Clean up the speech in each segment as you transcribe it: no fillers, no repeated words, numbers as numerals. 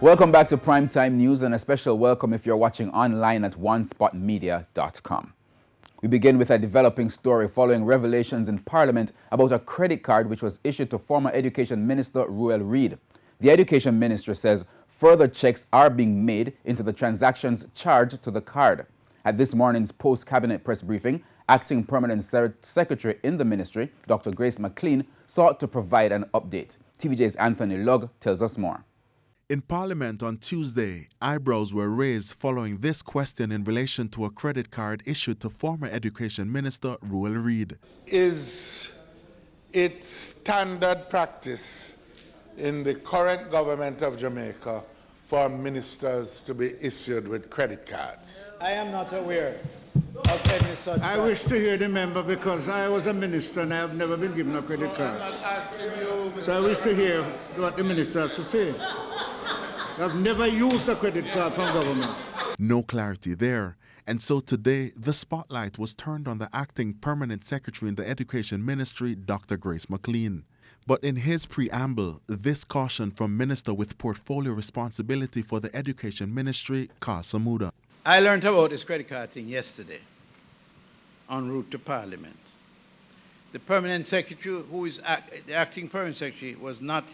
Welcome back to Primetime News, and a special welcome if you're watching online at onespotmedia.com. We begin with a developing story following revelations in Parliament about a credit card which was issued to former Education Minister Ruel Reid. The Education Minister says further checks are being made into the transactions charged to the card. At this morning's post-cabinet press briefing, Acting Permanent Secretary in the Ministry, Dr. Grace McLean, sought to provide an update. TVJ's Anthony Lugg tells us more. In Parliament on Tuesday, eyebrows were raised following this question in relation to a credit card issued to former Education Minister Ruel Reid. Is it standard practice in the current government of Jamaica for ministers to be issued with credit cards? I am not aware of any such. I wish to hear the member because I was a minister and I have never been given a credit card. I'm not asking you, Mr. So I wish to hear what the minister has to say. I've never used a credit card from government. No clarity there. And so today, the spotlight was turned on the Acting Permanent Secretary in the Education Ministry, Dr. Grace McLean. But in his preamble, this caution from Minister with Portfolio Responsibility for the Education Ministry, Carl Samuda. I learned about this credit card thing yesterday en route to Parliament. The Permanent Secretary, who is the Acting Permanent Secretary, was not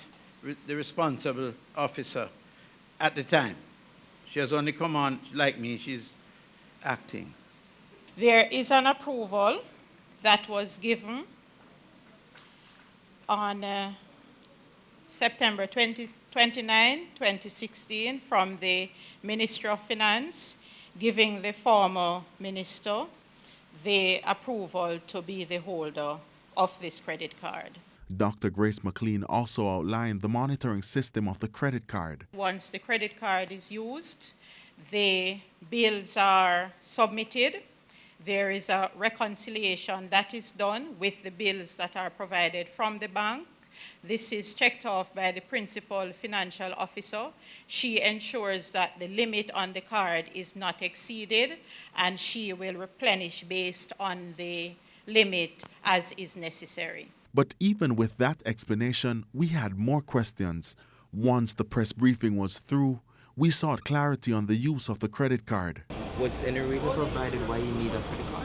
the responsible officer at the time. She has only come on, like me, she's acting. There is an approval that was given on September 29, 2016 from the Ministry of Finance, giving the former minister the approval to be the holder of this credit card. Dr. Grace McLean also outlined the monitoring system of the credit card. Once the credit card is used, the bills are submitted. There is a reconciliation that is done with the bills that are provided from the bank. This is checked off by the principal financial officer. She ensures that the limit on the card is not exceeded, and she will replenish based on the limit as is necessary. But even with that explanation, we had more questions. Once the press briefing was through, we sought clarity on the use of the credit card. Was any reason provided why you need a credit card?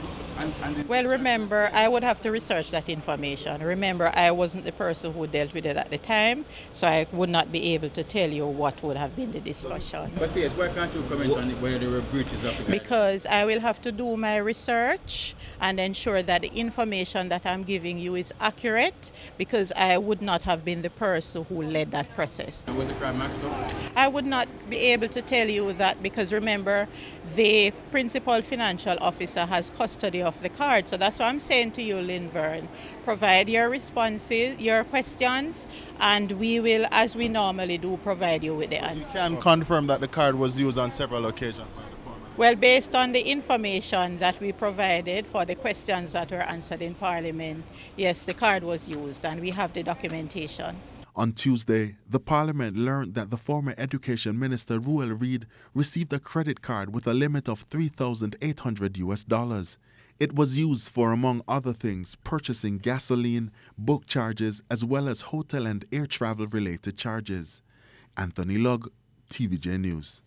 Well, remember, I would have to research that information. Remember, I wasn't the person who dealt with it at the time, so I would not be able to tell you what would have been the discussion. But yes, why can't you comment on whether there were breaches of the card? Because I will have to do my research and ensure that the information that I'm giving you is accurate, because I would not have been the person who led that process. And was the card maxed out? I would not be able to tell you that, because remember, the principal financial officer has custody of the card. So that's what I'm saying to you, Lynn Verne. Provide your responses, your questions, and we will, as we normally do, provide you with the answer. You can confirm that the card was used on several occasions by the former? Well, based on the information that we provided for the questions that were answered in Parliament, yes, the card was used, and we have the documentation. On Tuesday, the Parliament learned that the former Education Minister Ruel Reid received a credit card with a limit of $3,800. It was used for, among other things, purchasing gasoline, book charges, as well as hotel and air travel related charges. Anthony Lugg, TVJ News.